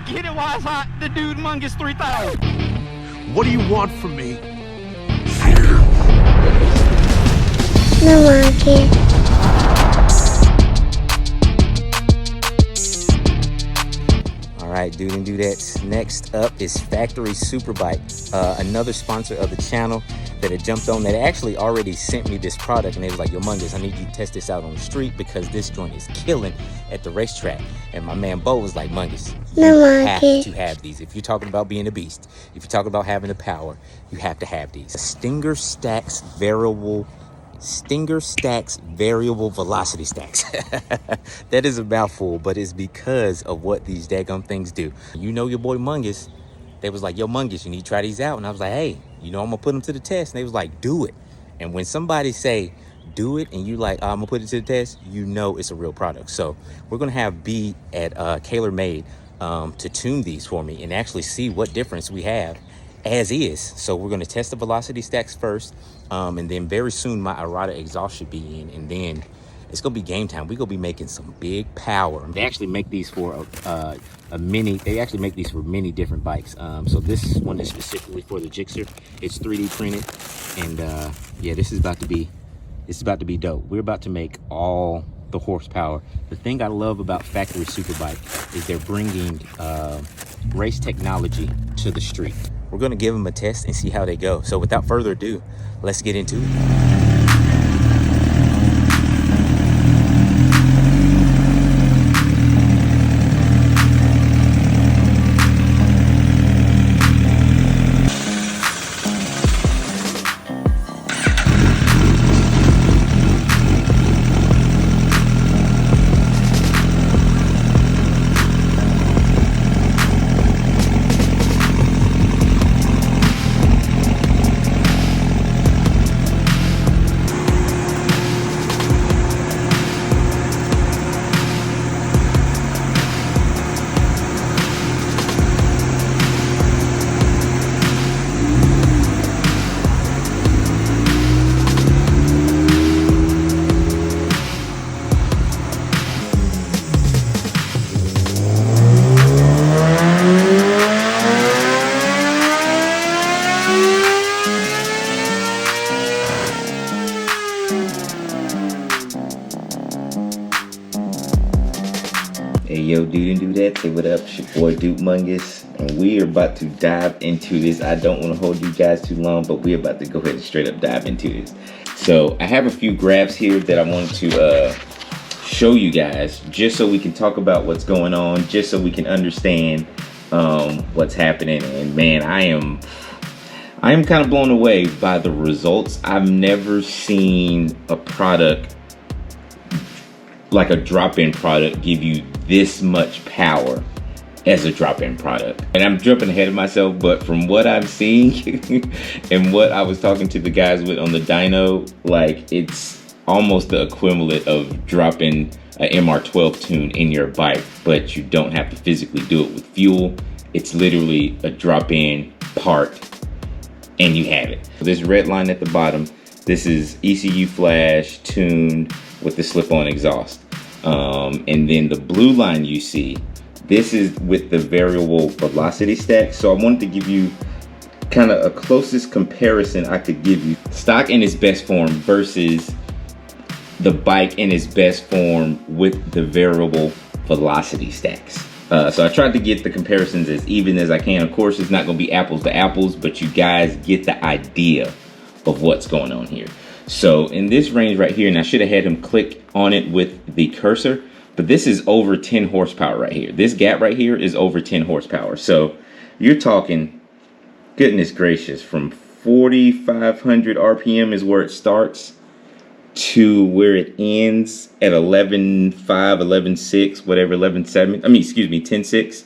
Get it while it's hot, the Dude Mungus 3000. What do you want from me? No monkey. Alright, Dude and Dudettes. Next up is Factory Superbike, another sponsor of the channel that had jumped on that actually already sent me this product, and they was like, yo Mungus, I need you to test this out on the street because this joint is killing at the racetrack. And my man Bo was like, Mungus, you have to have these. If you're talking about being a beast, if you're talking about having the power, you have to have these. Stinger Stacks Variable Velocity Stacks. That is a mouthful, but it's because of what these daggum things do. You know your boy Mungus, they was like, yo Mungus, you need to try these out. And I was like, hey, you know I'm gonna put them to the test. And they was like, do it. And when somebody say do it and you like, I'm gonna put it to the test, you know it's a real product. So we're gonna have B at Kaler Made to tune these for me and actually see what difference we have as is. So we're going to test the velocity stacks first, and then very soon my Marietta exhaust should be in, and then it's gonna be game time. We're gonna be making some big power. They actually make these for they actually make these for many different bikes. So this one is specifically for the GSXR. It's 3D printed, and yeah, this is about to be dope. We're about to make all the horsepower. The thing I love about Factory Superbike is they're bringing race technology to the street. We're gonna give them a test and see how they go. So without further ado, let's get into it. Hey yo, Dude and Dudette, say what up, it's your boy DudeMungus, and we are about to dive into this. I don't want to hold you guys too long, but we're about to go ahead and straight up dive into this. So I have a few grabs here that I wanted to show you guys, just so we can talk about what's going on, just so we can understand what's happening. And man, I am kind of blown away by the results. I've never seen a product like a drop-in product give you this much power as a drop-in product. And I'm jumping ahead of myself, but from what I'm seeing and what I was talking to the guys with on the dyno, like it's almost the equivalent of dropping an MR12 tune in your bike, but you don't have to physically do it with fuel. It's literally a drop-in part and you have it. This red line at the bottom, this is ECU flash tuned with the slip-on exhaust. And then the blue line you see, this is with the variable velocity stack. So I wanted to give you kind of a closest comparison I could give you. Stock in its best form versus the bike in its best form with the variable velocity stacks. So I tried to get the comparisons as even as I can. Of course, it's not going to be apples to apples, but you guys get the idea of what's going on here. So in this range right here, and I should have had him click on it with the cursor, but this is over 10 horsepower right here. This gap right here is over 10 horsepower. So you're talking, goodness gracious, from 4,500 RPM is where it starts to where it ends at 11.5, 11.6, whatever, 11.7. I mean, excuse me, 10.6.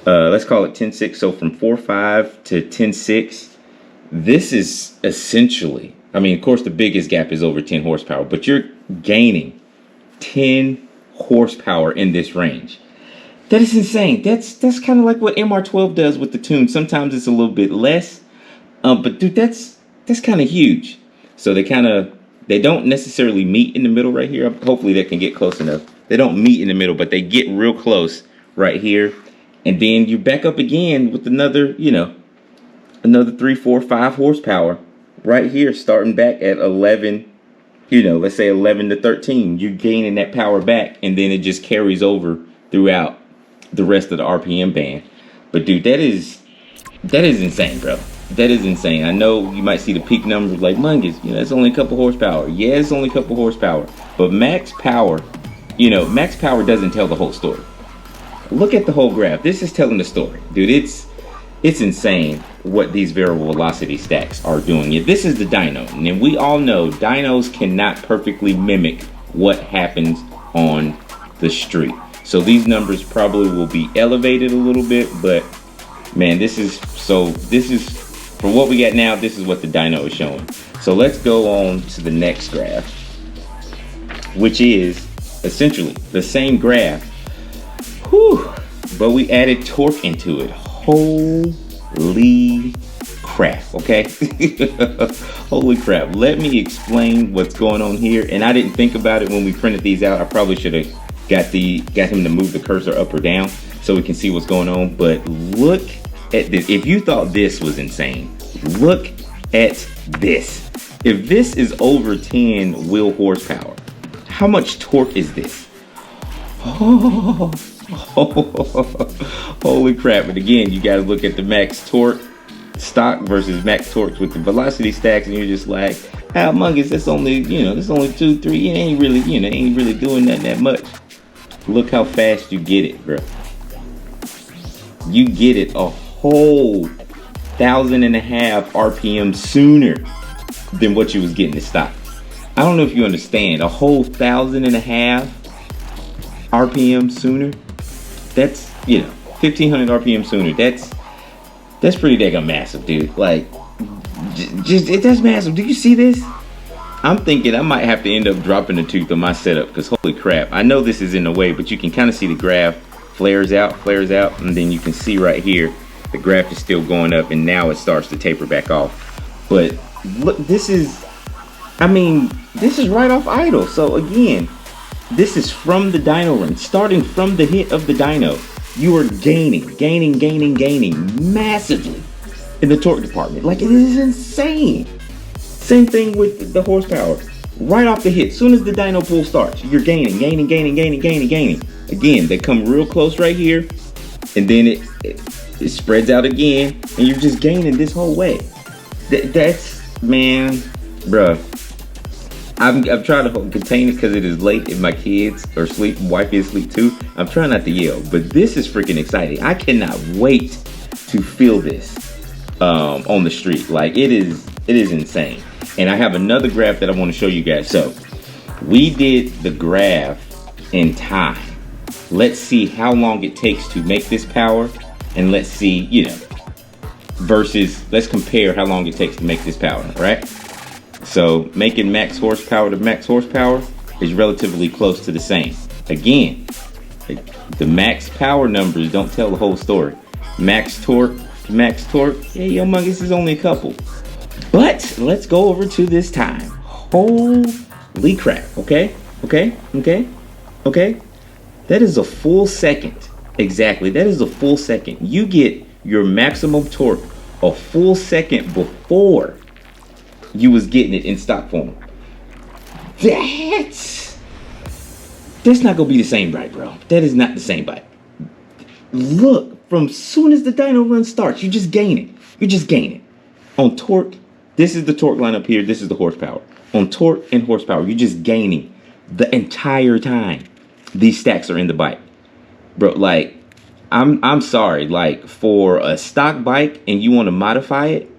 Let's call it 10.6. So from 4.5 to 10.6, this is essentially, I mean, of course, the biggest gap is over 10 horsepower, but you're gaining 10 horsepower in this range. That is insane. That's kind of like what MR12 does with the tune. Sometimes it's a little bit less, but dude, that's kind of huge. So they don't necessarily meet in the middle right here. Hopefully they can get close enough. They don't meet in the middle, but they get real close right here. And then you back up again with another, you know, another 3, 4, 5 horsepower right here, starting back at 11, you know, let's say 11 to 13. You're gaining that power back, and then it just carries over throughout the rest of the RPM band. But dude, that is insane, bro. That is insane. I know you might see the peak numbers like Mungus, you know, it's only a couple horsepower. Yeah, it's only a couple horsepower. But max power, you know, max power doesn't tell the whole story. Look at the whole graph. This is telling the story. Dude, it's insane what these variable velocity stacks are doing. Yeah, this is the dyno. And we all know dynos cannot perfectly mimic what happens on the street. So these numbers probably will be elevated a little bit, but man, this is for what we got now, this is what the dyno is showing. So let's go on to the next graph, which is essentially the same graph. Whew, but we added torque into it. Holy crap, okay? Holy crap. Let me explain what's going on here. And I didn't think about it when we printed these out. I probably should have got him to move the cursor up or down so we can see what's going on. But look at this. If you thought this was insane, look at this. If this is over 10 wheel horsepower, how much torque is this? Oh, holy crap. But again, you got to look at the max torque stock versus max torques with the velocity stacks, and you're just like, how Mungus, that's only, you know, that's only 2, 3, it ain't really, you know, ain't really doing that much. Look how fast you get it, bro. You get it a whole 1,500 RPM sooner than what you was getting in stock. I don't know if you understand, a whole 1,500 RPM sooner. That's, you know, 1,500 RPM sooner. That's pretty daggone massive, dude. Like, that's massive. Do you see this? I'm thinking I might have to end up dropping a tooth on my setup, because holy crap. I know this is in the way, but you can kind of see the graph flares out, and then you can see right here the graph is still going up, and now it starts to taper back off. But look, this is, I mean, this is right off idle. So again, this is from the dyno run, starting from the hit of the dyno. You are gaining massively in the torque department. Like, it is insane. Same thing with the horsepower. Right off the hit, soon as the dyno pull starts, you're gaining. Again, they come real close right here, and then it spreads out again, and you're just gaining this whole way. That's, man, bruh. I'm trying to contain it because it is late and my kids are asleep, wife is asleep too. I'm trying not to yell, but this is freaking exciting. I cannot wait to feel this on the street. Like, it is insane. And I have another graph that I want to show you guys. So we did the graph in time. Let's see how long it takes to make this power, and let's see, you know, versus, let's compare how long it takes to make this power, right? So making max horsepower to max horsepower is relatively close to the same. Again, the max power numbers don't tell the whole story. Max torque, yeah, yo, Mungus is only a couple. But let's go over to this time. Holy crap, okay? That is a full second. Exactly, that is a full second. You get your maximum torque a full second before you was getting it in stock form. That's not gonna be the same bike, bro. That is not the same bike. Look, from soon as the dyno run starts, you just gain it. You're just gaining. On torque, this is the torque line up here, this is the horsepower. On torque and horsepower, you're just gaining the entire time these stacks are in the bike. Bro, like, I'm sorry, like, for a stock bike and you want to modify it,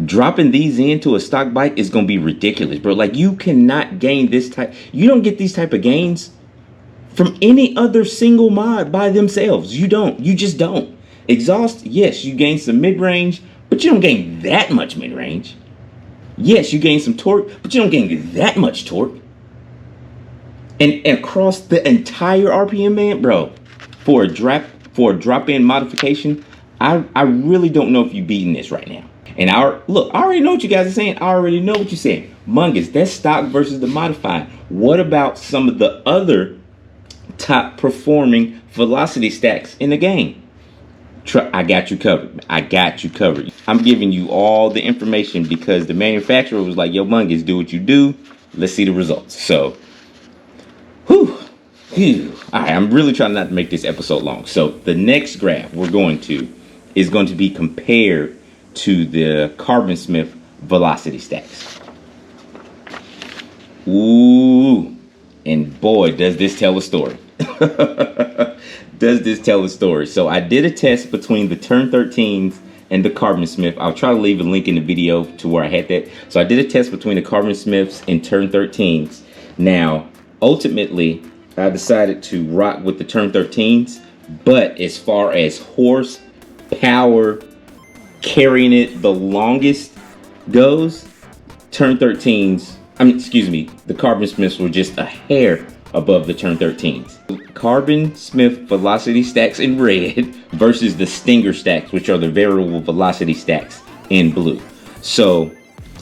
dropping these into a stock bike is gonna be ridiculous, bro. Like, you cannot gain this type, you don't get these type of gains from any other single mod by themselves. You just don't. Exhaust, yes, you gain some mid-range, but you don't gain that much mid-range. Yes, you gain some torque, but you don't gain that much torque. And across the entire RPM band, bro, for a drop-in modification, I really don't know if you're beating this right now. And look, I already know what you guys are saying. I already know what you're saying. Mungus, that's stock versus the modified. What about some of the other top performing velocity stacks in the game? I got you covered. I got you covered. I'm giving you all the information because the manufacturer was like, yo, Mungus, do what you do. Let's see the results. So, whew. All right, I'm really trying not to make this episode long. So the next graph we're going to is going to be compared to the Carbon Smith velocity stacks. Ooh, and boy, does this tell a story. Does this tell a story? So I did a test between the Turn 13s and the Carbon Smith. I'll try to leave a link in the video to where I had that. So I did a test between the Carbon Smiths and Turn 13s. Now, ultimately, I decided to rock with the Turn 13s, but as far as horsepower, carrying it the longest goes, Turn 13s, the Carbon Smiths were just a hair above the Turn 13s. Carbon Smith velocity stacks in red versus the Stinger stacks, which are the variable velocity stacks in blue. So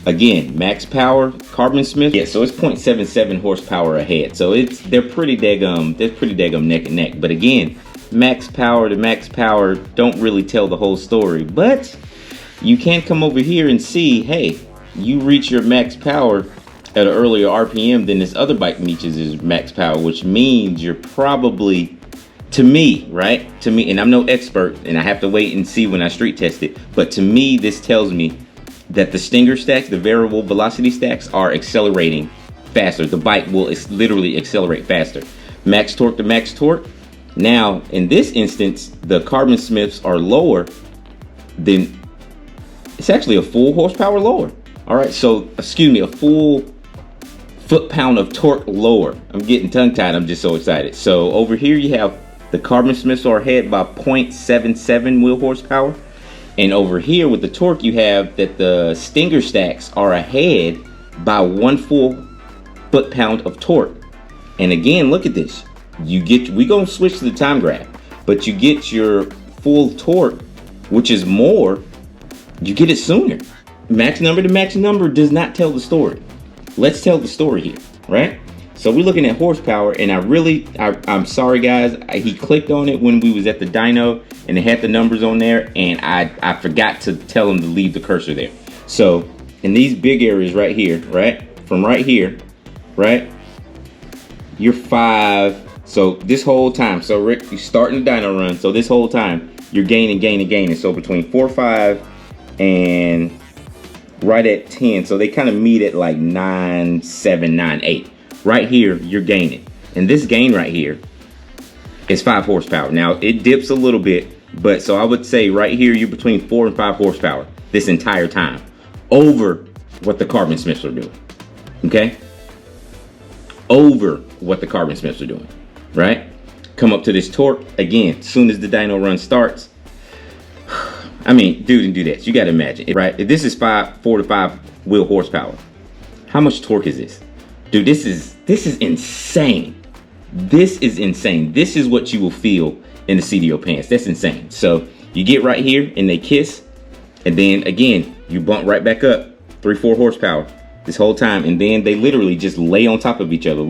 again, max power, Carbon Smith, yeah, so it's 0.77 horsepower ahead. So they're pretty daggum neck and neck. But again, max power to max power don't really tell the whole story. But you can come over here and see, hey, you reach your max power at an earlier RPM than this other bike reaches is max power, which means you're probably, to me, right? To me, and I'm no expert, and I have to wait and see when I street test it. But to me, this tells me that the Stinger stacks, the variable velocity stacks, are accelerating faster. The bike will literally accelerate faster. Max torque to max torque. Now, in this instance, the Carbon Smiths are lower than, it's actually a full horsepower lower. All right, so, excuse me, a full foot-pound of torque lower. I'm getting tongue-tied, I'm just so excited. So over here you have the Carbon Smiths are ahead by 0.77 wheel horsepower. And over here with the torque, you have that the Stinger stacks are ahead by 1 full foot-pound of torque. And again, look at this. We're gonna switch to the time graph, but you get your full torque, which is more, you get it sooner. Max number to max number does not tell the story. Let's tell the story here, right? So we're looking at horsepower, and I'm sorry guys, he clicked on it when we was at the dyno, and it had the numbers on there, and I forgot to tell him to leave the cursor there. So in these big areas right here, right? From right here, right? You're 5, so this whole time, so Rick, you're starting the dyno run, so this whole time, you're gaining. So between 4, 5, and right at 10, so they kind of meet at like 9, 7, 9, 8. Right here, you're gaining. And this gain right here is 5 horsepower. Now, it dips a little bit, but so I would say right here, you're between 4 and 5 horsepower this entire time over what the Carbon Smiths are doing, okay? Over what the Carbon Smiths are doing, right? Come up to this torque, again, as soon as the dyno run starts, I mean, dude and Dudette, you gotta imagine, right? If this is 4 to 5 wheel horsepower, how much torque is this? Dude, this is insane. This is insane. This is what you will feel in the CDO pants. That's insane. So you get right here and they kiss, and then again, you bump right back up 3, 4 horsepower this whole time, and then they literally just lay on top of each other,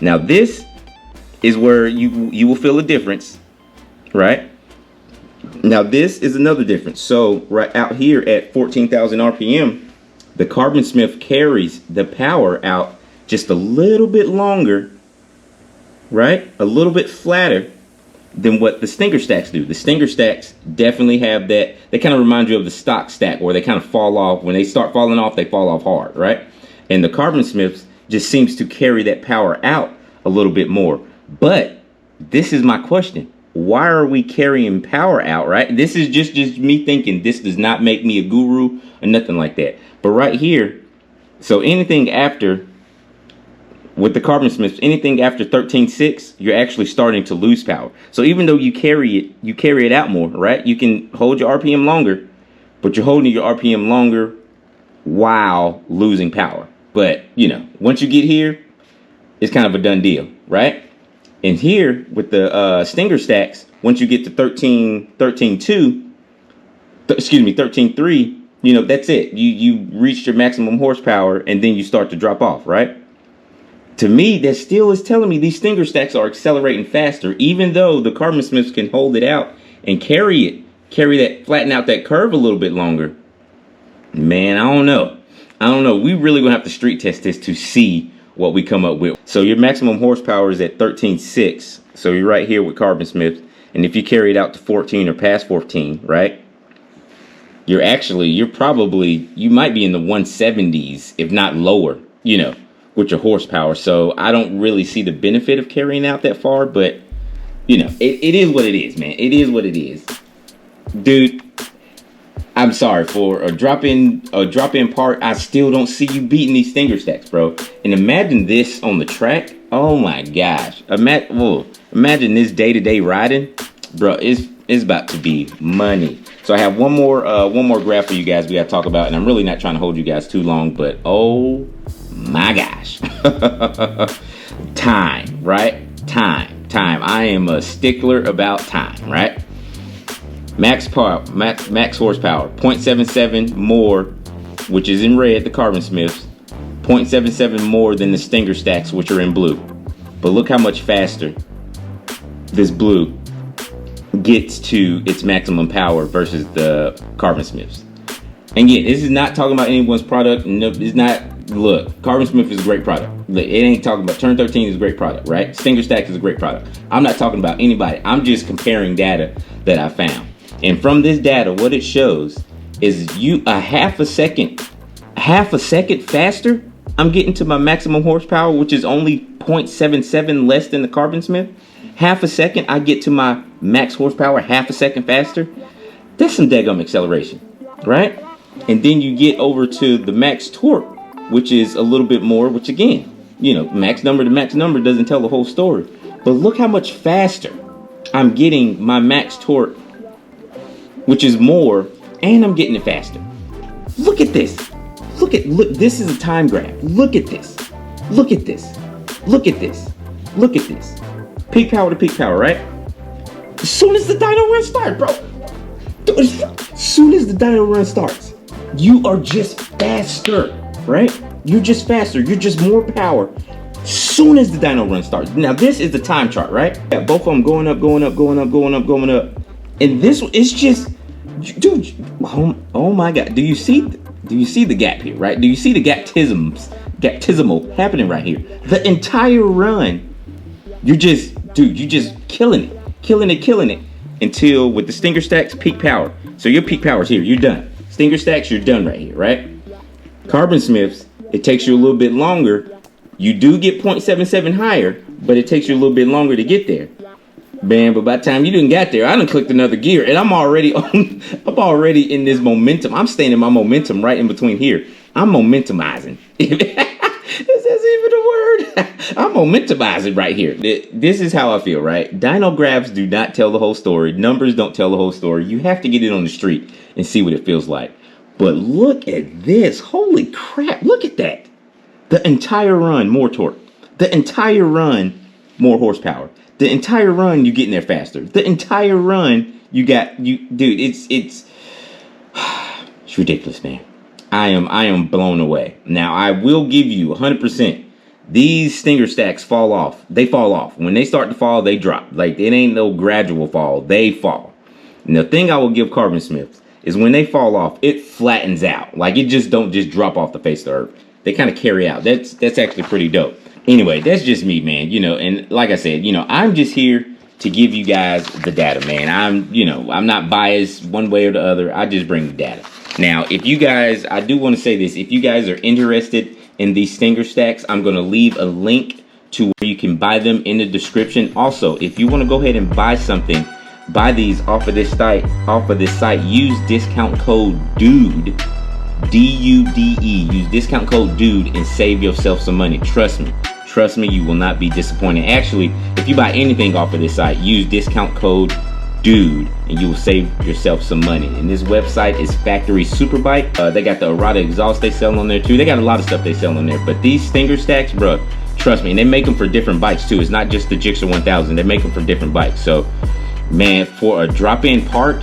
Now this is where you will feel a difference, right? Now this is another difference. So right out here at 14,000 RPM, the Carbon Smith carries the power out just a little bit longer, right? A little bit flatter than what the Stinger stacks do. The Stinger stacks definitely have that. They kind of remind you of the stock stack where they kind of fall off. When they start falling off, they fall off hard, right? And the Carbon Smiths just seems to carry that power out a little bit more. But this is my question. Why are we carrying power out, right? This is just me thinking. This does not make me a guru or nothing like that. But right here, so anything after, with the Carbon Smiths, anything after 13.6, you're actually starting to lose power. So even though you carry it out more, right? You can hold your RPM longer, but you're holding your RPM longer while losing power. But, you know, once you get here, it's kind of a done deal, right? And here with the Stinger stacks, once you get to 13.3, you know, that's it. You reached your maximum horsepower, and then you start to drop off, right? To me, that still is telling me these Stinger stacks are accelerating faster, even though the Carbon Smiths can hold it out and carry that, flatten out that curve a little bit longer, man, I don't know. We really gonna have to street test this to see what we come up with. So your maximum horsepower is at 13.6. So you're right here with Carbon Smiths. And if you carry it out to 14 or past 14, right? You might be in the 170s, if not lower, you know, with your horsepower. So I don't really see the benefit of carrying out that far, but you know, it is what it is, man. It is what it is. Dude, I'm sorry, for a drop-in part, I still don't see you beating these stinger stacks, bro. And imagine this on the track. Oh my gosh. Imagine this day-to-day riding, bro. It's about to be money. So I have one more graph for you guys we gotta talk about, and I'm really not trying to hold you guys too long, but oh my gosh. Time, right? Time. I am a stickler about time, right? Max horsepower, 0.77 more, which is in red, the Carbon Smiths, 0.77 more than the stinger stacks, which are in blue. But look how much faster this blue gets to its maximum power versus the Carbon Smiths. And again, this is not talking about anyone's product. No, it's not. Look, Carbon Smith is a great product. It ain't talking about Turn 13 is a great product, right? Stinger Stack is a great product. I'm not talking about anybody. I'm just comparing data that I found. And from this data, what it shows is you a half a second faster, I'm getting to my maximum horsepower, which is only 0.77 less than the Carbon Smith. Half a second, I get to my max horsepower half a second faster. That's some daggum acceleration, right? And then you get over to the max torque, which is a little bit more, which again, you know, max number to max number doesn't tell the whole story. But look how much faster I'm getting my max torque, which is more, and I'm getting it faster. Look at this. Look, this is a time graph. Look at this. Look at this. Look at this. Look at this. Peak power to peak power, right? As soon as the dyno run starts, bro. As soon as the dyno run starts, you are just faster, right? You're just faster. You're just more power. As soon as the dyno run starts. Now, this is the time chart, right? Yeah, both of them going up, going up, going up, going up, going up. And this, it's just, dude, oh my God. Do you see the gap here, right? Do you see the gaptismal happening right here? The entire run, you're just killing it until with the stinger stacks, peak power. So your peak power is here, you're done. Stinger stacks, you're done right here, right? Carbon Smiths, it takes you a little bit longer. You do get 0.77 higher, but it takes you a little bit longer to get there. Man, but by the time you didn't get there, I done clicked another gear, and I'm already in this momentum. I'm staying in my momentum right in between here. I'm momentumizing. Is that even a word? I'm momentumizing right here. This is how I feel, right? Dyno graphs do not tell the whole story. Numbers don't tell the whole story. You have to get it on the street and see what it feels like. But look at this. Holy crap. Look at that. The entire run, more torque. The entire run, more horsepower. The entire run, you getting there faster. The entire run, dude, it's ridiculous, man. I am blown away. Now, I will give you 100%. These stinger stacks fall off. They fall off. When they start to fall, they drop. Like, it ain't no gradual fall. They fall. And the thing I will give Carbon Smiths is when they fall off, it flattens out. Like, it just don't just drop off the face of the earth. They kind of carry out. That's actually pretty dope. Anyway, that's just me, man, you know, and like I said, you know, I'm just here to give you guys the data, man. I'm not biased one way or the other. I just bring the data. Now, if you guys, I do want to say this, if you guys are interested in these stinger stacks, I'm going to leave a link to where you can buy them in the description. Also, if you want to go ahead and buy something, buy these off of this site, use discount code DUDE, D-U-D-E, use discount code DUDE and save yourself some money. Trust me, you will not be disappointed. Actually, if you buy anything off of this site, use discount code DUDE and you will save yourself some money. And this website is Factory Superbike. They got the Errata exhaust they sell on there too. They got a lot of stuff they sell on there. But these stinger stacks, bro, trust me, and they make them for different bikes too. It's not just the Gixxer 1000. They make them for different bikes. So, man, for a drop-in part,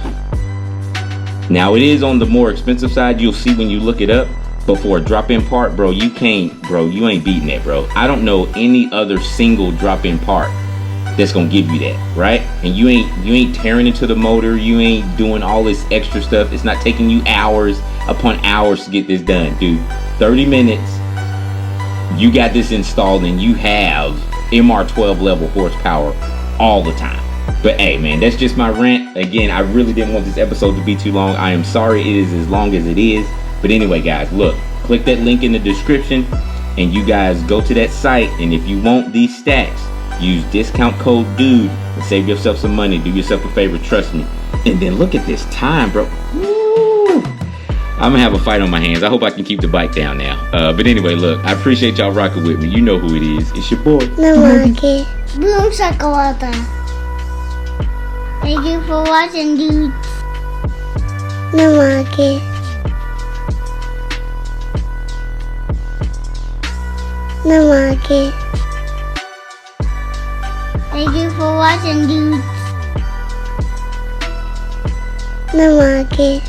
now it is on the more expensive side. You'll see when you look it up. But for a drop-in part, bro, you ain't beating it, bro. I don't know any other single drop-in part that's gonna give you that, right? And you ain't tearing into the motor, you ain't doing all this extra stuff. It's not taking you hours upon hours to get this done, dude. 30 minutes, you got this installed and you have MR12 level horsepower all the time. But hey man, that's just my rant. Again, I really didn't want this episode to be too long. I am sorry it is as long as it is. But anyway guys, look, click that link in the description and you guys go to that site, and if you want these stacks, use discount code DUDE and save yourself some money. Do yourself a favor, trust me. And then look at this time, bro. Woo! I'm gonna have a fight on my hands. I hope I can keep the bike down now. But anyway, look, I appreciate y'all rocking with me. You know who it is. It's your boy. Namaki. Boom shakalaka. Thank you for watching, dude. Namaki. Namaki. Thank you for watching, dude. Namaki.